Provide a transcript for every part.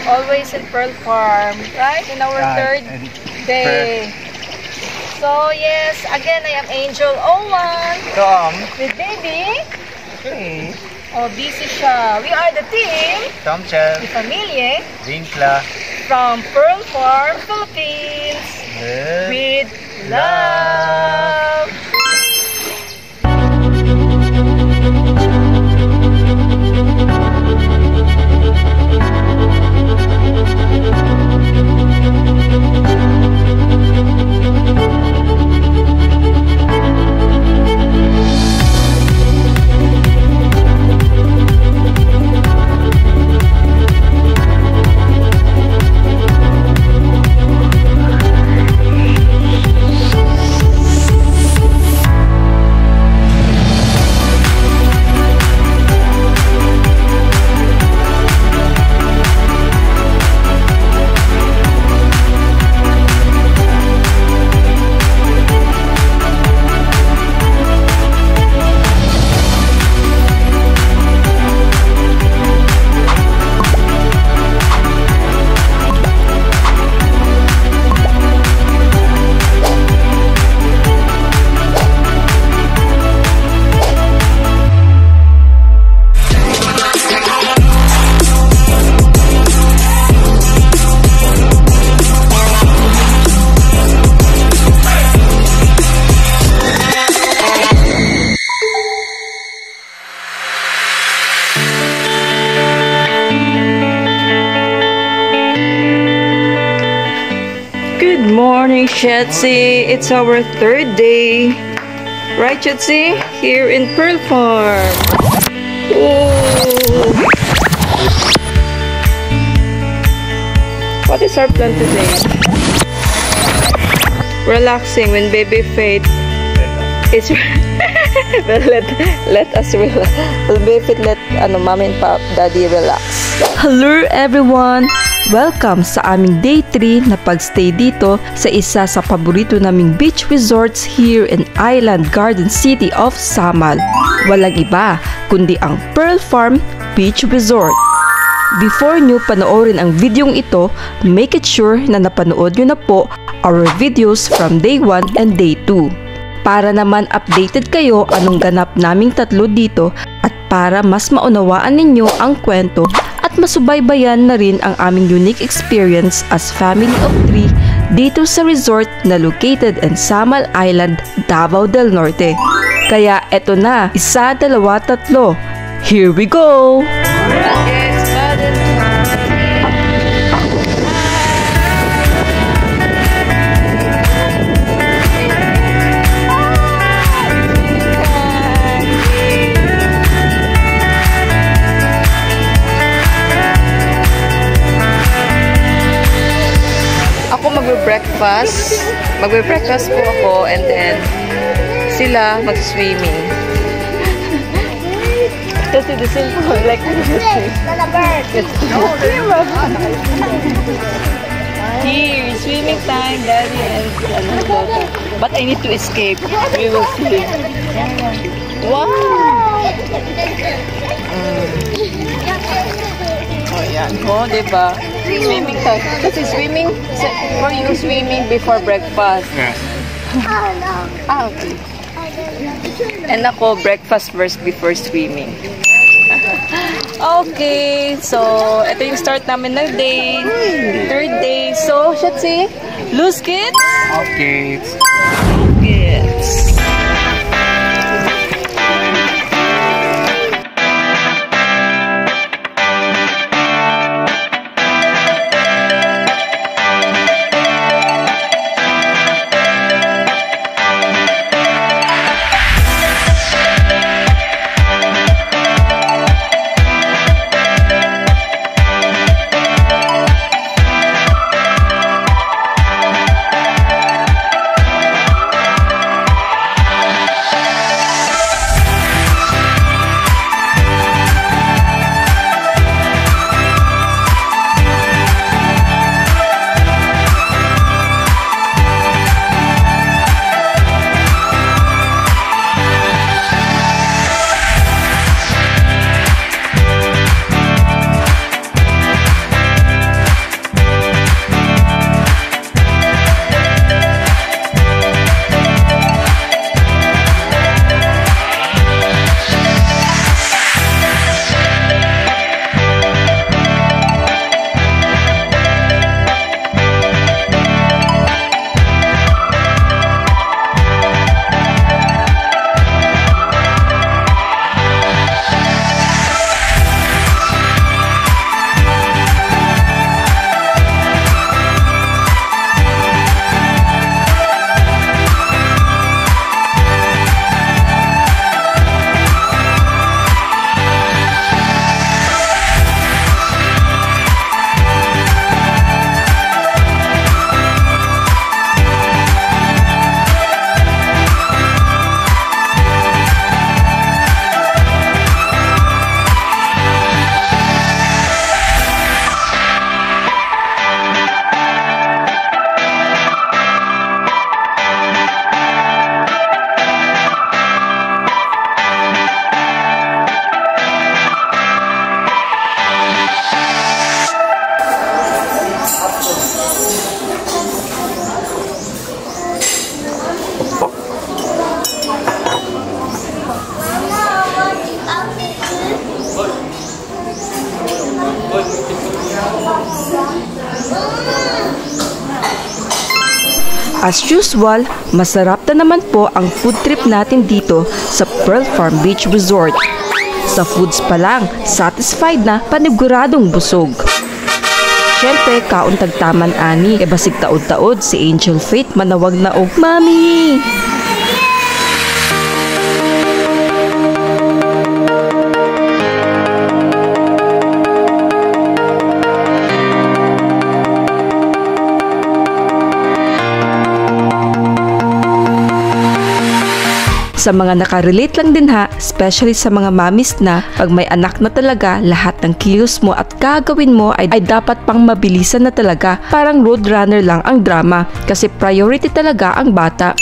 always in Pearl Farm, right? In our third day. So yes, again I am Angel Owan Tom with baby. Okay. Oh, busy siya. We are the team. Tom Chef. The Familie. Winkla. From Pearl Farm, Philippines. With love. Good morning, Shetsi. It's our third day. Right, Shetsi? Here in Pearl Farm. Oh. What is our plan today? Relaxing when baby Faith is let us relax. Baby Faith let mommy and pop daddy relax. Hello everyone! Welcome sa aming day 3 na pagstay dito sa isa sa paborito naming beach resorts here in Island Garden City of Samal. Walang iba kundi ang Pearl Farm Beach Resort. Before nyo panoorin ang videong ito, make it sure na napanood nyo na po our videos from day 1 and day 2. Para naman updated kayo anong ganap naming tatlo dito at para mas maunawaan ninyo ang kwento at masubaybayan na rin ang aming unique experience as family of 3 dito sa resort na located in Samal Island, Davao del Norte. Kaya eto na, 1, 2, 3. Here we go! Magbe-breakfast po ako and then sila mag-swimming. Kasi the same po, like here, swimming time, daddy and daughter. But I need to escape. We will see. Wow! Oh, yan. Oh, diba? Swimming time. Kasi swimming, for you, swimming before breakfast. Yes. Ah, okay. And ako, breakfast first before swimming. Okay, so, ito yung start namin ng day. Third day. So, Shetsi, loose kids? Okay. Kids. As usual, masarap na naman po ang food trip natin dito sa Pearl Farm Beach Resort. Sa foods pa lang, satisfied na, paniguradong busog. Siyempre, kaon tagtaman ani, e basig taod-taod si Angel Faith manawag na og, Mami! Sa mga nakarelate lang din ha, especially sa mga mamis na pag may anak na talaga, lahat ng kilos mo at gagawin mo ay dapat pang mabilisan na talaga. Parang roadrunner lang ang drama kasi priority talaga ang bata.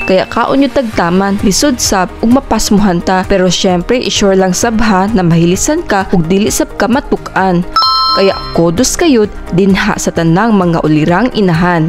Kaya kaon yung tagtaman, lisod sab ug mapasmuhan ta. Pero syempre, isure lang sabha na mahilisan ka ug dili sab ka matukan. Kaya kodos kayod dinha sa tanang mga ulirang inahan.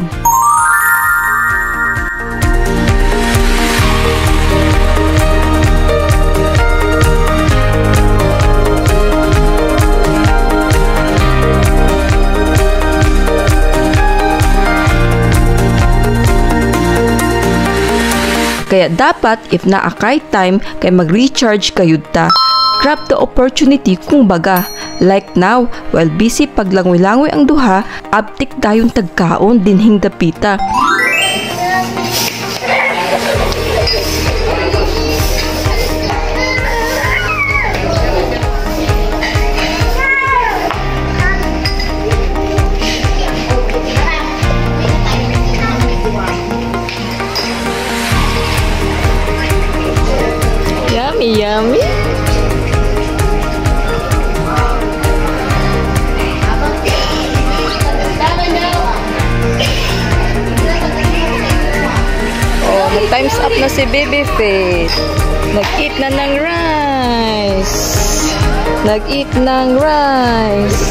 Kaya dapat, if naakay time, kay mag-recharge kayud ta. Grab the opportunity kung baga. Like now, while busy paglangoy-langoy ang duha, abtik dayon tagkaon dinhing dapita. Yummy! Oh, time's up na si Baby Faith. Nag-eat na ng rice. Nag-eat ng rice.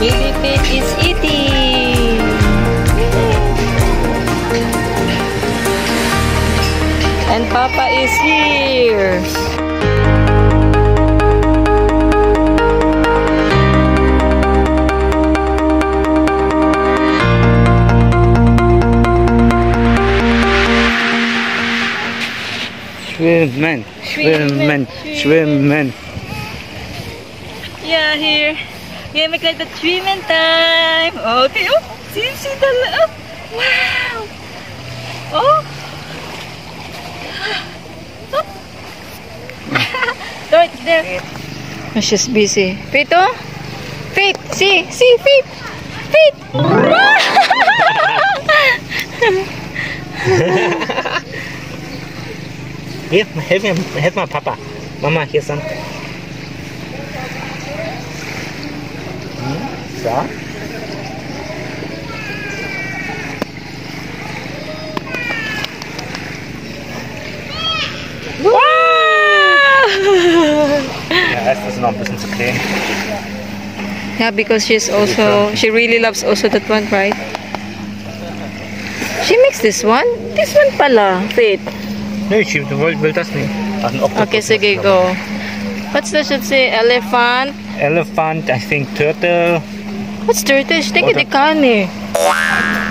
Baby Faith is eating. And Papa is here. Schwimmen. Yeah, here. Yeah, make like the swimming time. Okay, oh, see the love. Wow. Oh. Right there. Oh, she's busy. Faith, oh? Faith, see, Faith. Faith. Hier, helf mal Papa. Mama, hier ist dann. So. Wow! Ja, es ist noch ein bisschen zu klein. Yeah, because she really loves also that one, right? She makes this one? This one pala, Faith. Nee, sie will das nicht. Ach, ein Oktopus. Okay, sige, go. What's that should say? Elephant? Elephant, I think turtle. What's turtle? Ich denke, die kann nicht.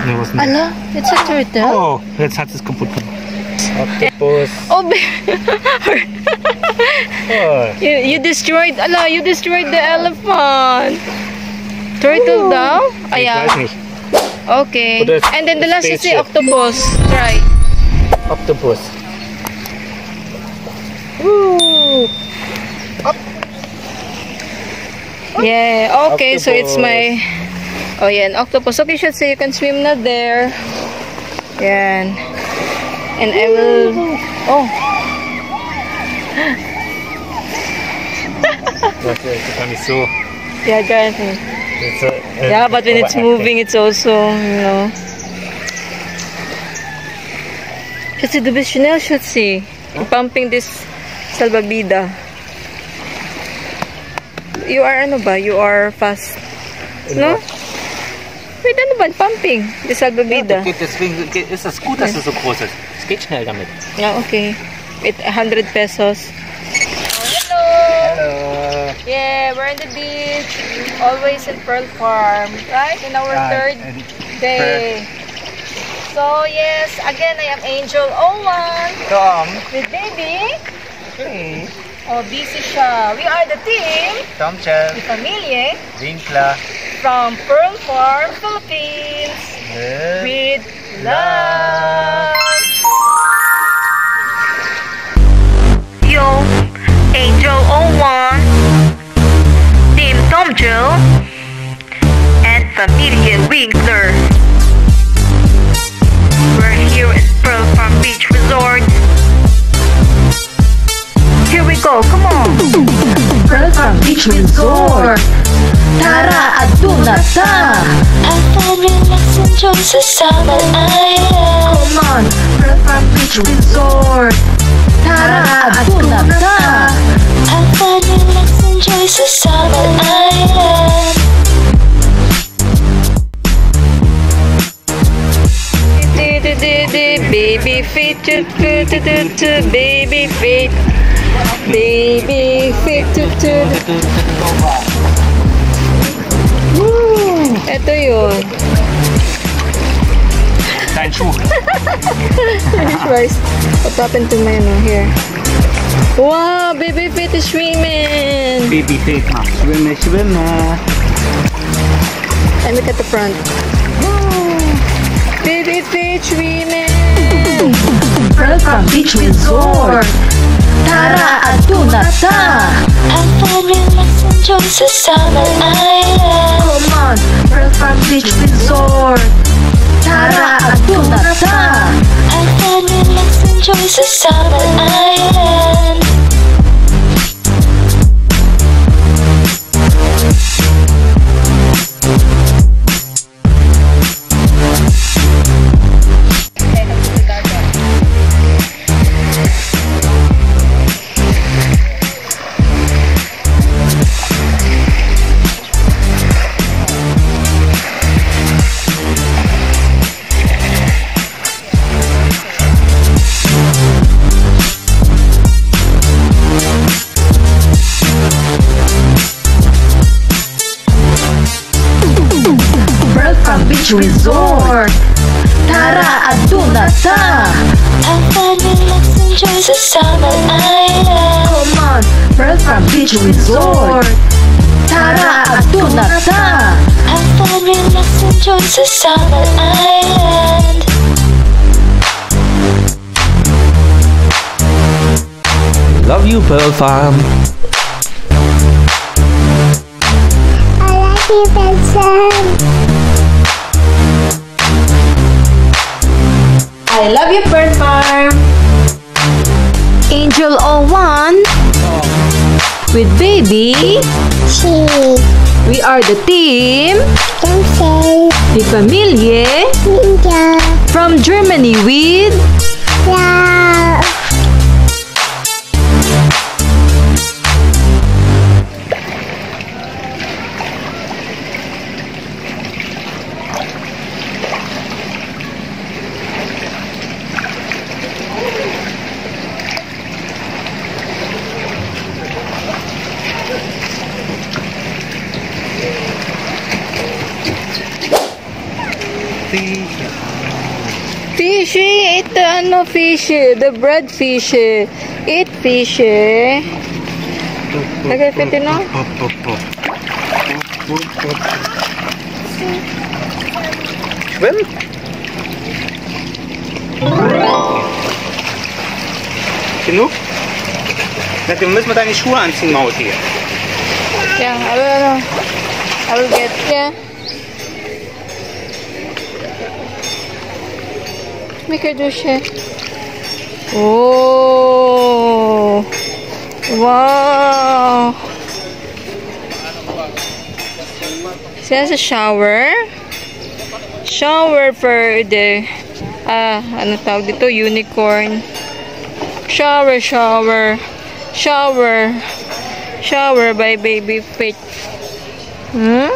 Nee, was nicht? Ala, it's a turtle. Oh, jetzt hat es kaputt gemacht. Oktopus. Oh, Oh. you destroyed the elephant. Turtle daw? Ich weiß nicht. Okay. Oder And then the last is the spaceship. octopus. Try. Octopus. Woo! Yeah, okay, so it's my... Oh, yan, octopus. Okay, should say you can swim na there. Yan. And I will... Oh. Das ist nicht so. Yeah, guys. Yeah, but when it's moving, it's also, you know... Should see the Chanel, should see. Pumping this salvavida. You are ano ba? You are fast. No? Wait, ano ba? Pumping. Die salvavida. Ja, deswegen ist es gut, dass es so groß ist. Es geht schnell damit. Yeah, okay. With 100 pesos. Hello! Hello! Yeah, we're in the beach. Always in Pearl Farm. Right? In our third day. So So yes, again I am Angel Owan Tom. with baby. Okay. Oh, busy siya. We are the team, Tom Chel. the Familie, Winkler. from Pearl Farm, Philippines. With love. Yo, Angel Owan, Team Tom Jill, and Familie Winkler. We're here at Pearl Farm Beach Resort. Here we go, come on! Pearl Farm Beach Resort. Tara, aduna ta! Have fun, relax, enjoy sa Summer Island. Come on, Pearl Farm Beach Resort. Tara, aduna ta! Have fun, relax, enjoy sa Summer Island. Baby feet, baby feet, baby feet, Woo! Ito yun. Dein Schuh. What happened to my hair? Wow, baby feet is swimming. Baby feet. Schwimme, schwimme. And look at the front. Baby feet swimming. Pearl Farm Beach Resort. Tara, aduna ta! Have fun, relax, enjoy sa Summer Island. Come on, Pearl Farm Beach Resort. Tara, aduna ta! Have fun, relax, enjoy sa Summer Island. Beach Resort. Tara, aduna ta! Have fun, relax, enjoy sa Summer Island. Come on, Pearl Farm Beach Resort. Tara, aduna ta! Have fun, relax, enjoy sa Summer Island. Love you, Pearl Farm. I like you, Benson. I love you, Pearl Farm. Angel Owan with baby. We are the team. The Familie from Germany with Love. fishy. Eat the fishy, the bread fishy. Eat fishy. Okay, pwede na. Schwimmen? Genug? Na, wir müssen deine Schuhe anziehen, Mausi. Yeah, I will get, yeah. Make her do shit. Oh, wow. She has a shower. Shower for the, ano tawag dito? Unicorn. Shower, shower. Shower. Shower by Baby Fit. Hmm?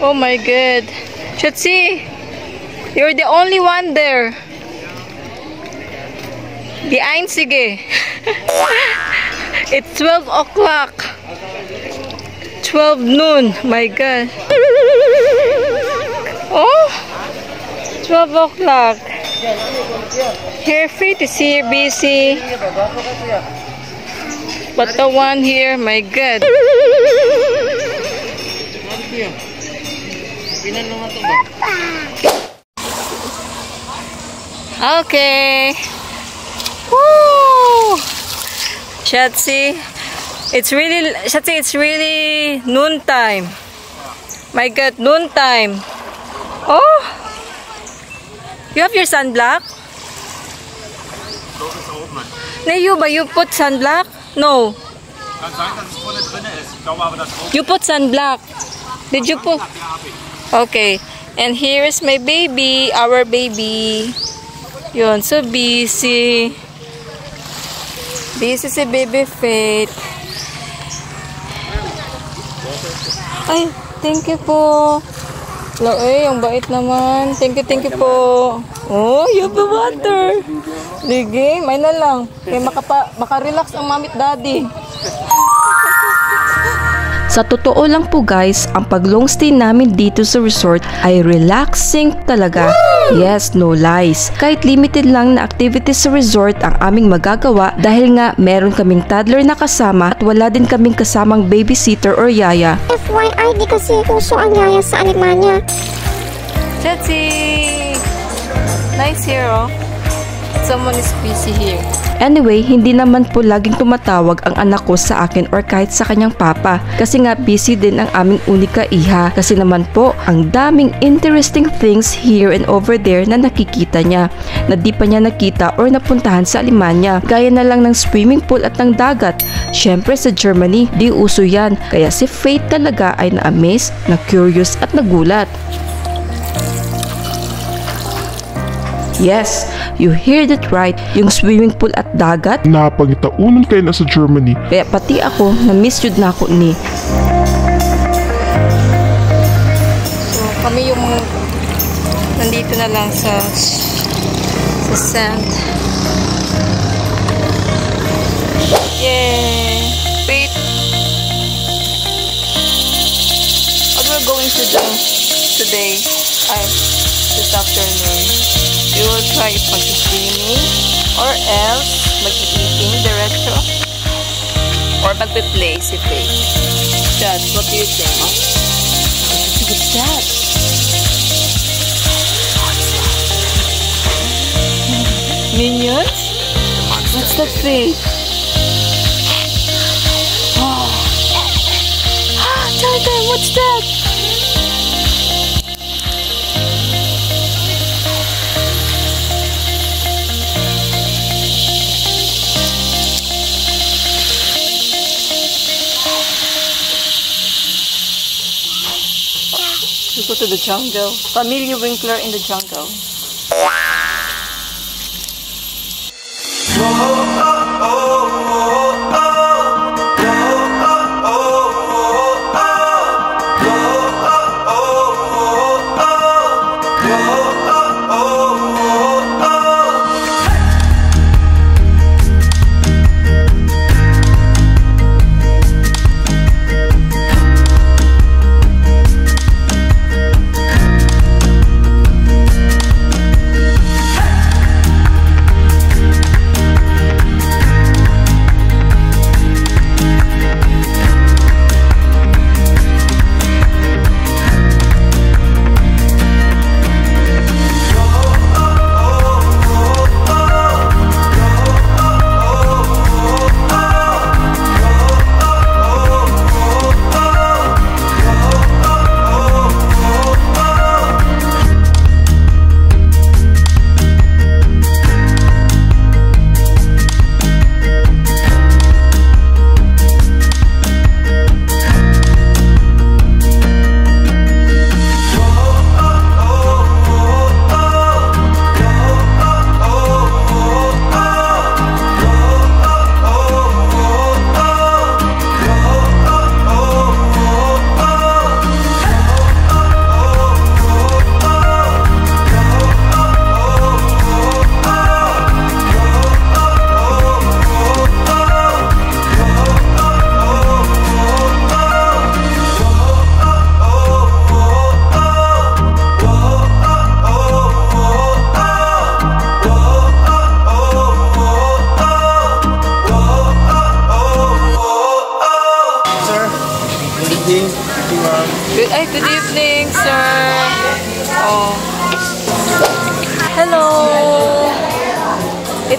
Oh my god. Shotzi, you're the only one there. The einzige. It's 12 o'clock. 12 noon. My God. Oh, 12 o'clock. Here, Faith is here, busy. But the one here, my God. Okay. Woo! Shatsi, it's really noon time. My God, noon time. Oh, you have your sunblock? No, you put sunblock? No. You put sunblock. Did you put? Okay. And here is my baby, our baby. Yun, so busy. Busy si Baby Faith. Ay, thank you po. Ay, ang bait naman. Thank you po. Oh, you have the water. Sige, may na lang. Kaya maka-relax ang mami at daddy. Sa totoo lang po guys, ang pag-long stay namin dito sa resort ay relaxing talaga. Yes, no lies. Kahit limited lang na activities sa resort ang aming magagawa dahil nga meron kaming toddler na kasama at wala din kaming kasamang babysitter or yaya. FYI, di kasi uso ang yaya sa Alemanya. Chatsi! Nice here, oh. Someone is busy here. Anyway, hindi naman po laging tumatawag ang anak ko sa akin or kahit sa kanyang papa kasi nga busy din ang aming unika iha kasi naman po ang daming interesting things here and over there na nakikita niya na di pa niya nakita or napuntahan sa Alemanya gaya na lang ng swimming pool at ng dagat. Syempre sa Germany, di uso yan kaya si Faith talaga ay na-amaze, na-curious at nagulat. Yes, you heard it right, yung swimming pool at dagat. Napangitaunan kayo na sa Germany. Kaya pati ako, na-miss yun na ako ni. So, kami yung nandito na lang sa sand. Yay! Wait! What we're going to do today, this afternoon, we will try mag-swimming or else mag-eating diretso or mag-play si Faith. Just, what do you think? What's that? Minions? What's that, Faith? Oh. Tell them, what's that? We go to the jungle. Familia Winkler in the jungle.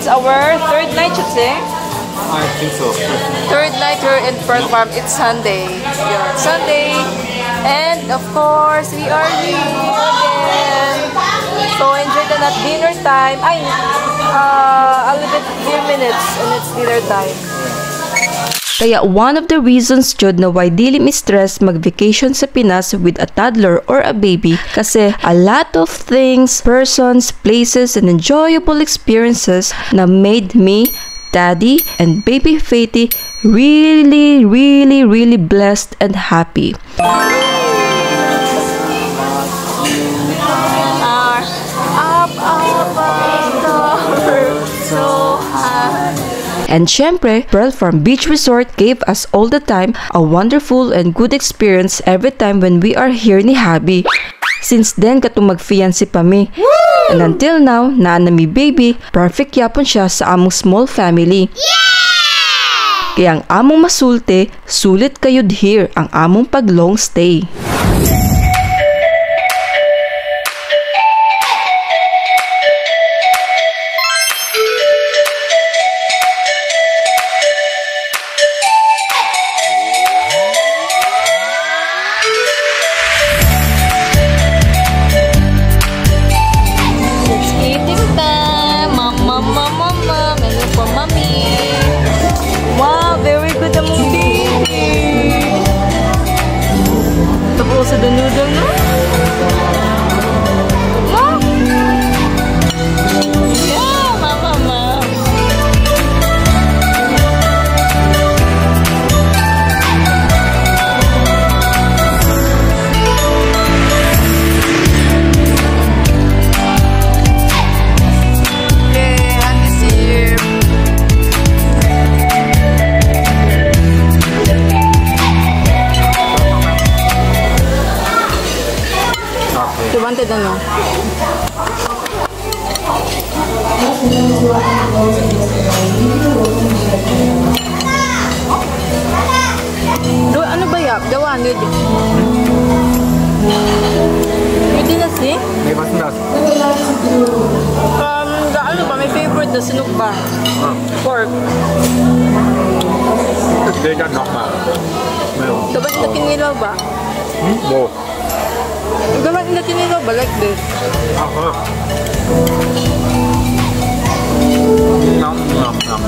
It's our third night, should say. I think so. Third night here in Pearl Farm. It's Sunday. Yeah, Sunday. And of course, we are here again. So enjoy the nut dinner time. A little bit few minutes and it's dinner time. Kaya one of the reasons jud na why dili mi stress mag-vacation sa Pinas with a toddler or a baby kasi a lot of things, persons, places, and enjoyable experiences na made me, Daddy, and baby Faithy really, really, really blessed and happy. And syempre, Pearl Farm Beach Resort gave us all the time a wonderful and good experience every time when we are here ni Habi. Since then, katong mag-fiancé pa mi. And until now, naa na mi baby, perfect yapon siya sa among small family. Kaya ang among masulte, sulit kayod here ang among pag-long stay. Sa the noodle, no? Wow! Yeah, mama. Yeah, I'm here. You wanted ano? Ano ba yap? Dawan, yun. Pwede na si? Nee, was denn das? Ano ba? May favorite na sinuk ba? Pork. Ich will dann nochmal. Dapat na kinilaw ba? Wo? Dapat na kinilaw ba? Like this? Aha. Nom, nom, nom.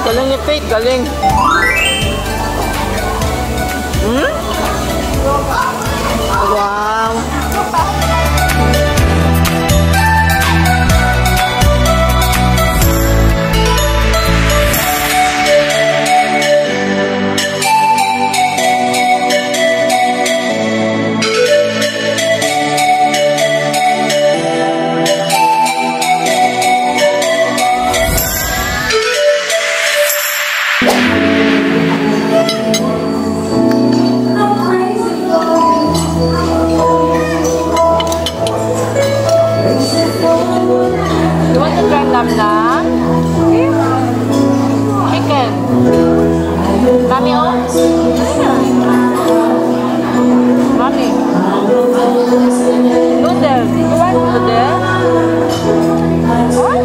Galing ni Faith, galing. Wow. You want to try nam-nam? Chicken. Mami, oh? Mami. Noodle. You want noodle? What?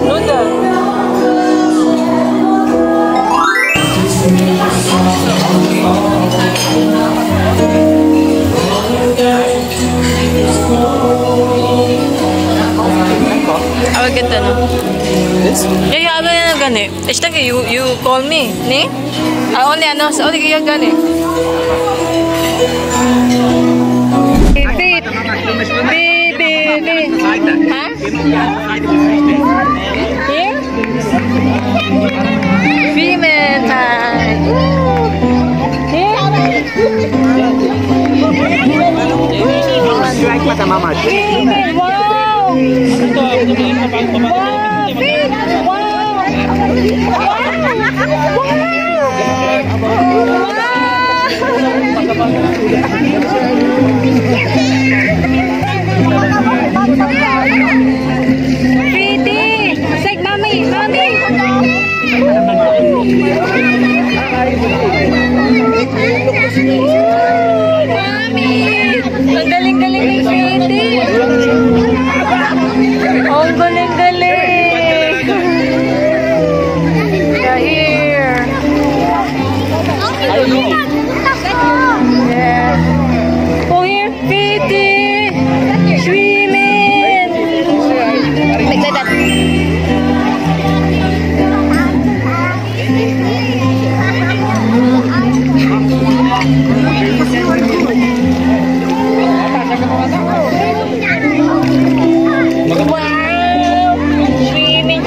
Noodle. I will get that. This? Yeah, I will get it. It's like you call me, ne? I only announce only you get it. Baby. Huh? Here? Female time. Here? Gleich mit der Mama. Wow! Pretty! Say, mommy! Mommy! Yeah. Oh, here, Katie! Swimming! Like that. Wow! Swimming.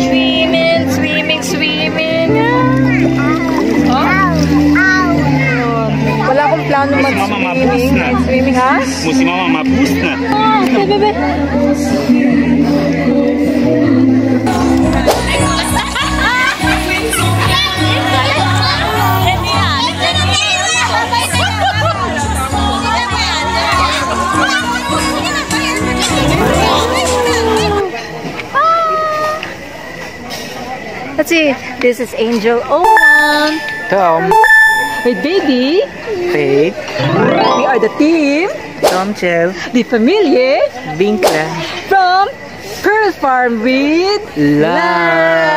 Wala akong plano mag-swimming. Ha? Muss die Mama mal pusten. Okay, bebe. Let's see. This is Angel Oman. Tom. With baby. Faith. We are the team. Tom Chel. The Familie. Winkler. From Pearl Farm with Love.